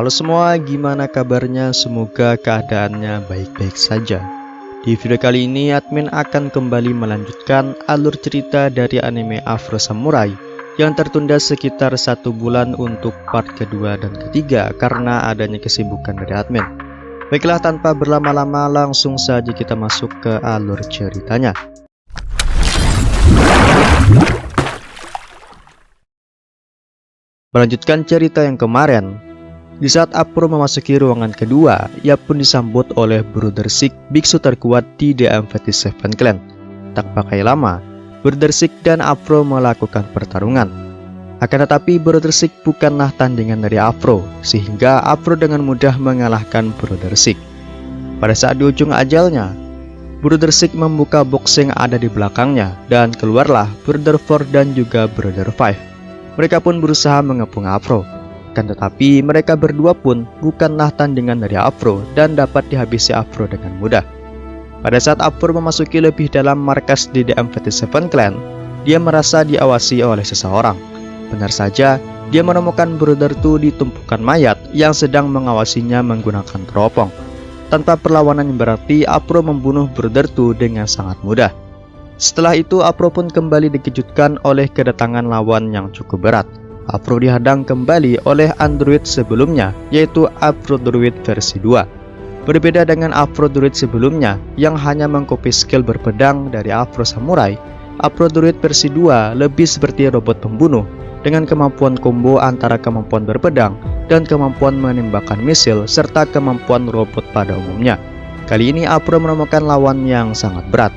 Halo semua, gimana kabarnya? Semoga keadaannya baik-baik saja. Di video kali ini, admin akan kembali melanjutkan alur cerita dari anime Afro Samurai yang tertunda sekitar 1 bulan untuk part kedua dan ketiga karena adanya kesibukan dari admin. Baiklah, tanpa berlama-lama langsung saja kita masuk ke alur ceritanya. Melanjutkan cerita yang kemarin, di saat Afro memasuki ruangan kedua, ia pun disambut oleh Brother Six, biksu terkuat di DMVT7 Clan. Tak pakai lama, Brother Six dan Afro melakukan pertarungan. Akan tetapi Brother Six bukanlah tandingan dari Afro, sehingga Afro dengan mudah mengalahkan Brother Six. Pada saat di ujung ajalnya, Brother Six membuka box yang ada di belakangnya, dan keluarlah Brother Four dan juga Brother Five. Mereka pun berusaha mengepung Afro. Kan tetapi mereka berdua pun bukanlah tandingan dari Afro dan dapat dihabisi Afro dengan mudah. Pada saat Afro memasuki lebih dalam markas di DMVT7 Clan, dia merasa diawasi oleh seseorang. Benar saja, dia menemukan Brother Two di tumpukan mayat yang sedang mengawasinya menggunakan teropong. Tanpa perlawanan yang berarti, Afro membunuh Brother Two dengan sangat mudah. Setelah itu, Afro pun kembali dikejutkan oleh kedatangan lawan yang cukup berat. Afro dihadang kembali oleh android sebelumnya, yaitu Afro Druid versi 2. Berbeda dengan Afro Druid sebelumnya yang hanya mengcopy skill berpedang dari Afro Samurai, Afro Druid versi 2 lebih seperti robot pembunuh dengan kemampuan combo antara kemampuan berpedang dan kemampuan menembakkan misil serta kemampuan robot pada umumnya. Kali ini Afro menemukan lawan yang sangat berat.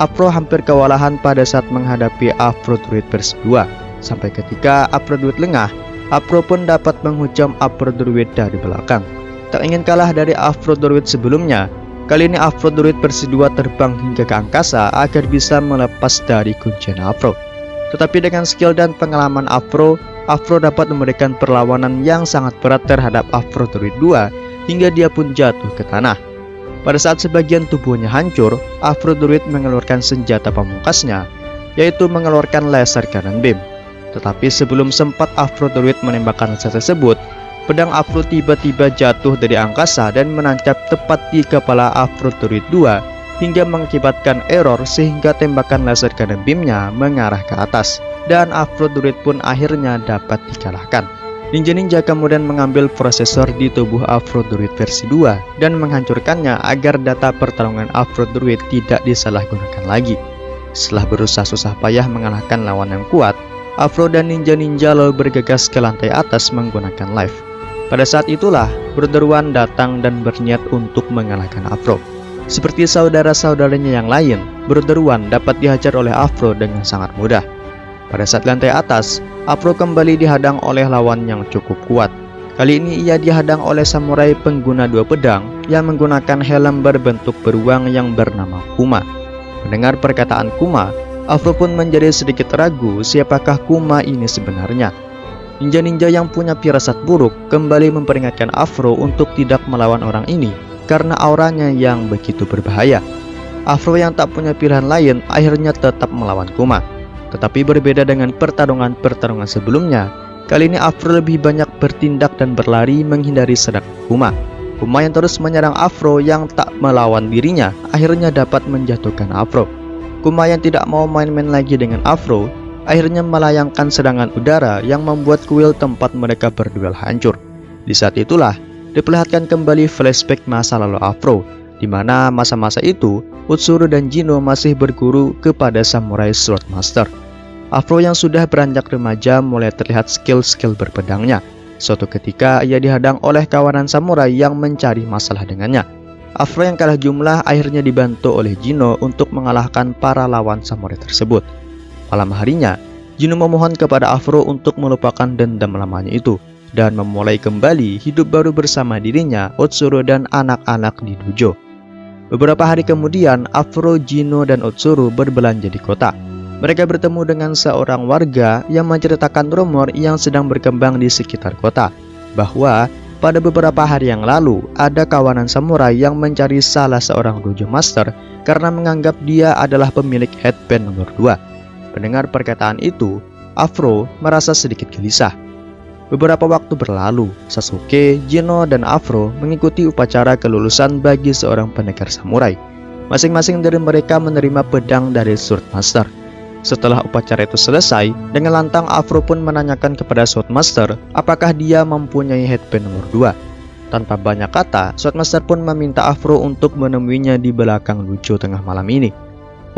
Afro hampir kewalahan pada saat menghadapi Afro Druid versi 2. Sampai ketika Afro Druid lengah, Afro pun dapat menghujam Afro Druid dari belakang. Tak ingin kalah dari Afro Druid sebelumnya, kali ini Afro Druid versi 2 terbang hingga ke angkasa agar bisa melepas dari kuncian Afro. Tetapi dengan skill dan pengalaman Afro dapat memberikan perlawanan yang sangat berat terhadap Afro Druid 2 hingga dia pun jatuh ke tanah. Pada saat sebagian tubuhnya hancur, Afro Druid mengeluarkan senjata pamungkasnya, yaitu mengeluarkan laser cannon beam. Tetapi sebelum sempat Afro Druid menembakkan laser tersebut, pedang Afro tiba-tiba jatuh dari angkasa dan menancap tepat di kepala Afro Druid 2 hingga mengakibatkan error sehingga tembakan laser cannon beamnya mengarah ke atas, dan Afro Druid pun akhirnya dapat dikalahkan. Ninja-ninja kemudian mengambil prosesor di tubuh Afro Druid versi 2 dan menghancurkannya agar data pertarungan Afro Druid tidak disalahgunakan lagi. Setelah berusaha susah payah mengalahkan lawan yang kuat, Afro dan ninja-ninja lalu bergegas ke lantai atas menggunakan live. Pada saat itulah Brother One datang dan berniat untuk mengalahkan Afro. Seperti saudara-saudaranya yang lain, Brother One dapat dihajar oleh Afro dengan sangat mudah. Pada saat lantai atas, Afro kembali dihadang oleh lawan yang cukup kuat. Kali ini ia dihadang oleh samurai pengguna 2 pedang yang menggunakan helm berbentuk beruang yang bernama Kuma. Mendengar perkataan Kuma, Afro pun menjadi sedikit ragu siapakah Kuma ini sebenarnya. Ninja-ninja yang punya firasat buruk kembali memperingatkan Afro untuk tidak melawan orang ini karena auranya yang begitu berbahaya. Afro yang tak punya pilihan lain akhirnya tetap melawan Kuma. Tetapi berbeda dengan pertarungan sebelumnya, kali ini Afro lebih banyak bertindak dan berlari menghindari serangan Kuma. Kuma yang terus menyerang Afro yang tak melawan dirinya akhirnya dapat menjatuhkan Afro. Kuma yang tidak mau main-main lagi dengan Afro akhirnya melayangkan serangan udara yang membuat kuil tempat mereka berduel hancur. Di saat itulah diperlihatkan kembali flashback masa lalu Afro, di mana masa-masa itu Utsuru dan Jino masih berguru kepada Samurai Swordmaster. Afro yang sudah beranjak remaja mulai terlihat skill-skill berpedangnya. Suatu ketika ia dihadang oleh kawanan samurai yang mencari masalah dengannya. Afro yang kalah jumlah akhirnya dibantu oleh Jino untuk mengalahkan para lawan samurai tersebut. Malam harinya, Jino memohon kepada Afro untuk melupakan dendam lamanya itu dan memulai kembali hidup baru bersama dirinya, Utsuru dan anak-anak di dojo. Beberapa hari kemudian, Afro, Jino, dan Utsuru berbelanja di kota. Mereka bertemu dengan seorang warga yang menceritakan rumor yang sedang berkembang di sekitar kota, bahwa pada beberapa hari yang lalu ada kawanan samurai yang mencari salah seorang dojo master karena menganggap dia adalah pemilik headband nomor 2. Mendengar perkataan itu, Afro merasa sedikit gelisah. Beberapa waktu berlalu, Sasuke, Gino, dan Afro mengikuti upacara kelulusan bagi seorang pendekar samurai. Masing-masing dari mereka menerima pedang dari Swordmaster. Setelah upacara itu selesai, dengan lantang Afro pun menanyakan kepada Swordmaster apakah dia mempunyai headband nomor 2. Tanpa banyak kata, Swordmaster pun meminta Afro untuk menemuinya di belakang Lucio tengah malam ini.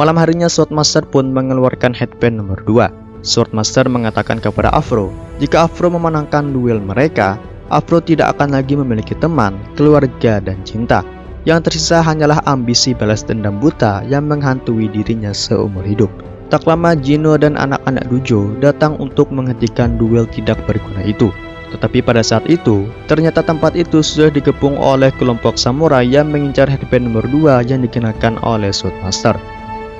Malam harinya Swordmaster pun mengeluarkan headband nomor 2. Swordmaster mengatakan kepada Afro, jika Afro memenangkan duel mereka, Afro tidak akan lagi memiliki teman, keluarga, dan cinta. Yang tersisa hanyalah ambisi balas dendam buta yang menghantui dirinya seumur hidup. Tak lama Gino dan anak-anak dojo datang untuk menghentikan duel tidak berguna itu. Tetapi pada saat itu, ternyata tempat itu sudah dikepung oleh kelompok samurai yang mengincar headband nomor 2 yang dikenakan oleh Swordmaster.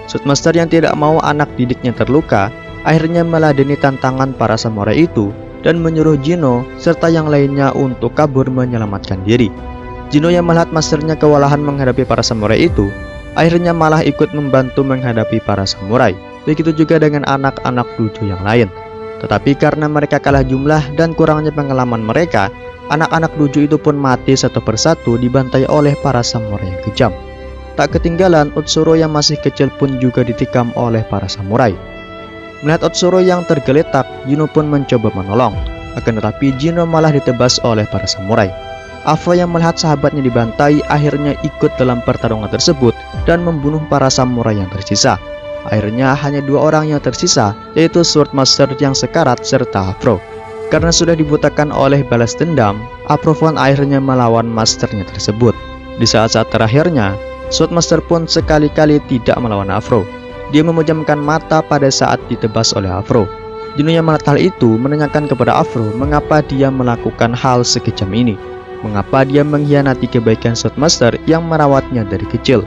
Swordmaster yang tidak mau anak didiknya terluka, akhirnya meladeni tantangan para samurai itu dan menyuruh Gino serta yang lainnya untuk kabur menyelamatkan diri. Gino yang melihat masternya kewalahan menghadapi para samurai itu, akhirnya malah ikut membantu menghadapi para samurai. Begitu juga dengan anak-anak dojo yang lain. Tetapi karena mereka kalah jumlah dan kurangnya pengalaman mereka, anak-anak dojo itu pun mati satu persatu dibantai oleh para samurai yang kejam. Tak ketinggalan, Otsuru yang masih kecil pun juga ditikam oleh para samurai. Melihat Otsuru yang tergeletak, Gino pun mencoba menolong. Akan tetapi Gino malah ditebas oleh para samurai. Afro yang melihat sahabatnya dibantai akhirnya ikut dalam pertarungan tersebut dan membunuh para samurai yang tersisa. Akhirnya hanya 2 orang yang tersisa, yaitu Swordmaster yang sekarat serta Afro. Karena sudah dibutakan oleh balas dendam, Afro pun akhirnya melawan masternya tersebut. Di saat-saat terakhirnya, Swordmaster pun sekali-kali tidak melawan Afro. Dia memejamkan mata pada saat ditebas oleh Afro. Gino yang melihat hal itu menanyakan kepada Afro mengapa dia melakukan hal sekejam ini. Mengapa dia mengkhianati kebaikan Swordmaster yang merawatnya dari kecil.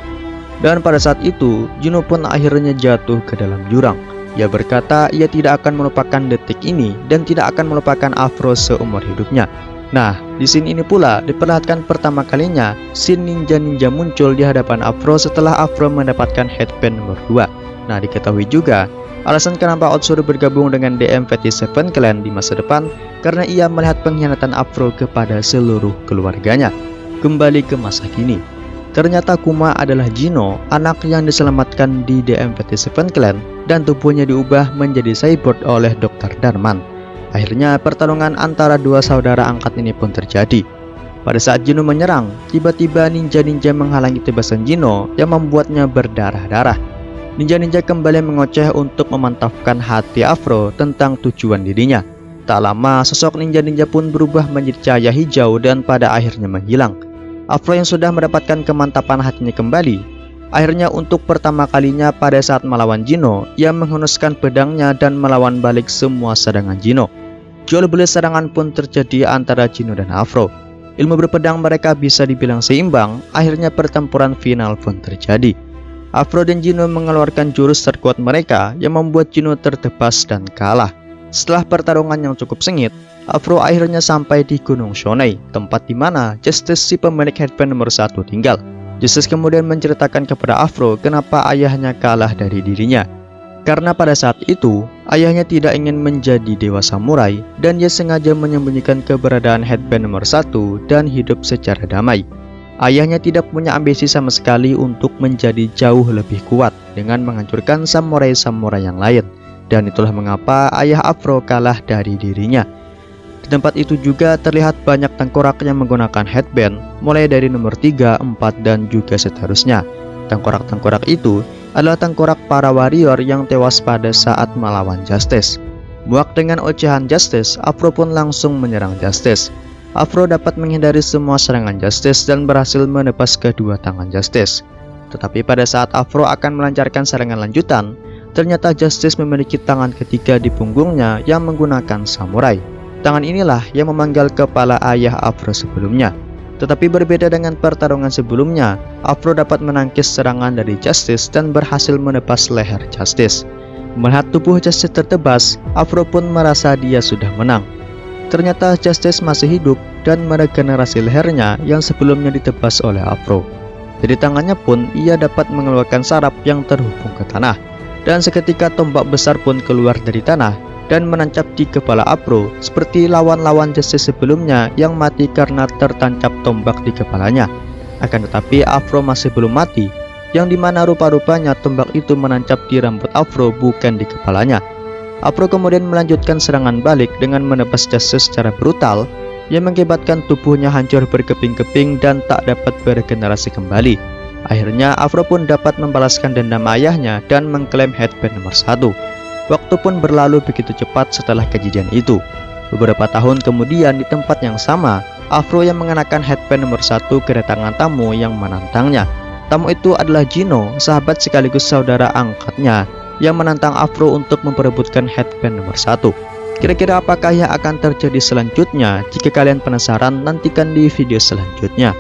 Dan pada saat itu, Gino pun akhirnya jatuh ke dalam jurang. Ia berkata ia tidak akan melupakan detik ini dan tidak akan melupakan Afro seumur hidupnya. Nah, di scene ini pula diperlihatkan pertama kalinya scene ninja-ninja muncul di hadapan Afro setelah Afro mendapatkan headband nomor 2. Nah, diketahui juga alasan kenapa Otsuru bergabung dengan DMVT7 Clan di masa depan karena ia melihat pengkhianatan Afro kepada seluruh keluarganya. Kembali ke masa kini. Ternyata Kuma adalah Gino, anak yang diselamatkan di DMVT7 Clan dan tubuhnya diubah menjadi cyborg oleh Dr. Darman. Akhirnya pertarungan antara 2 saudara angkat ini pun terjadi. Pada saat Gino menyerang, tiba-tiba ninja-ninja menghalangi tebasan Gino yang membuatnya berdarah-darah. Ninja-ninja kembali mengoceh untuk memantapkan hati Afro tentang tujuan dirinya. Tak lama, sosok ninja-ninja pun berubah menjadi cahaya hijau dan pada akhirnya menghilang. Afro yang sudah mendapatkan kemantapan hatinya kembali, akhirnya untuk pertama kalinya pada saat melawan Gino, ia menghunuskan pedangnya dan melawan balik semua serangan Gino. Jual beli serangan pun terjadi antara Gino dan Afro. Ilmu berpedang mereka bisa dibilang seimbang, akhirnya pertempuran final pun terjadi. Afro dan Gino mengeluarkan jurus terkuat mereka yang membuat Gino tertebas dan kalah. Setelah pertarungan yang cukup sengit, Afro akhirnya sampai di Gunung Shonai, tempat di mana Justice si pemilik headband nomor 1 tinggal. Justice kemudian menceritakan kepada Afro kenapa ayahnya kalah dari dirinya. Karena pada saat itu, ayahnya tidak ingin menjadi dewa samurai dan dia sengaja menyembunyikan keberadaan headband nomor 1 dan hidup secara damai. Ayahnya tidak punya ambisi sama sekali untuk menjadi jauh lebih kuat dengan menghancurkan samurai-samurai yang lain. Dan itulah mengapa ayah Afro kalah dari dirinya. Di tempat itu juga terlihat banyak tengkorak yang menggunakan headband, mulai dari nomor 3, 4, dan juga seterusnya. Tengkorak-tengkorak itu adalah tengkorak para warrior yang tewas pada saat melawan Justice. Muak dengan ocehan Justice, Afro pun langsung menyerang Justice. Afro dapat menghindari semua serangan Justice dan berhasil menebas kedua tangan Justice. Tetapi pada saat Afro akan melancarkan serangan lanjutan, ternyata Justice memiliki tangan ketiga di punggungnya yang menggunakan samurai. Tangan inilah yang memanggal kepala ayah Afro sebelumnya. Tetapi berbeda dengan pertarungan sebelumnya, Afro dapat menangkis serangan dari Justice dan berhasil menebas leher Justice. Melihat tubuh Justice tertebas, Afro pun merasa dia sudah menang. Ternyata Justice masih hidup dan meregenerasi lehernya yang sebelumnya ditebas oleh Afro. Dari tangannya pun ia dapat mengeluarkan saraf yang terhubung ke tanah. Dan seketika tombak besar pun keluar dari tanah dan menancap di kepala Afro seperti lawan-lawan Justice sebelumnya yang mati karena tertancap tombak di kepalanya. Akan tetapi Afro masih belum mati, yang dimana rupa-rupanya tombak itu menancap di rambut Afro bukan di kepalanya. Afro kemudian melanjutkan serangan balik dengan menebas Justice secara brutal yang mengakibatkan tubuhnya hancur berkeping-keping dan tak dapat beregenerasi kembali. Akhirnya Afro pun dapat membalaskan dendam ayahnya dan mengklaim headband nomor 1. Waktu pun berlalu begitu cepat setelah kejadian itu. Beberapa tahun kemudian di tempat yang sama, Afro yang mengenakan headband nomor 1 kedatangan tamu yang menantangnya. Tamu itu adalah Gino, sahabat sekaligus saudara angkatnya, yang menantang Afro untuk memperebutkan headband nomor 1. Kira-kira apakah yang akan terjadi selanjutnya? Jika kalian penasaran, nantikan di video selanjutnya.